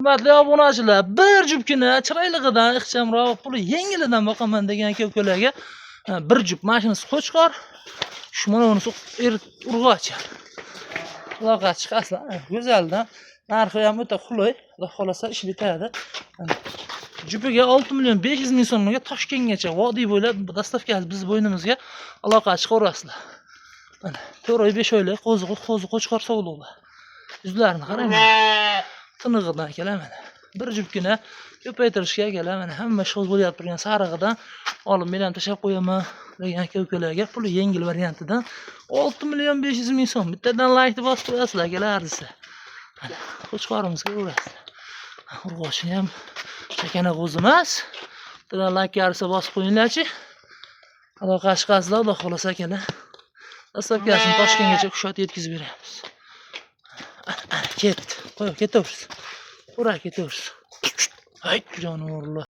Hurmatli obunachilar, bir jupkina chiroyligidan, ixchamroq, puli yengilidan boqaman degan aka-ukalarga bir jup mashinasi Qo'chqor, shu mana bunisi urg'och. Quloqqa chiqasizlar, go'zaldan. Narxi ham o'ta qulay. Xudo xolasa ish bitadi. Jupiga 6 million 500 ming so'mga Toshkentgacha vodiy bo'ylab dastavkasi biz bo'ynimizga aloqa chiqaverasizlar. Mana 4 oy 5 oylik qo'zi Qo'chqor savdolar. Yuzlarini qarang. Tinig'idan kelar mana. Bir jupkina ko'paytirishga kelar mana. Hamma sho'z bo'lyapti turgan sarig'idan olib men ham tashab qo'yaman degan aka-ukalarga puli yengil variantidan 6 million 500 ming so'm. Bittadan like bosib qo'yasizlar kelar desa. Mana Qo'chqorimizga urasizlar. Urg'ochni ham chakana qo'zi emas. Bittadan like yarisa bosib qo'yinglarchi. Aloqa chiqasizlar, xudo xolasa kelar. Dastavkasini Toshkentgacha kushot yetkazib beramiz. Ketdi. Qo'yib ketaversin. Ura ketaversin. Hayt jonivorlar.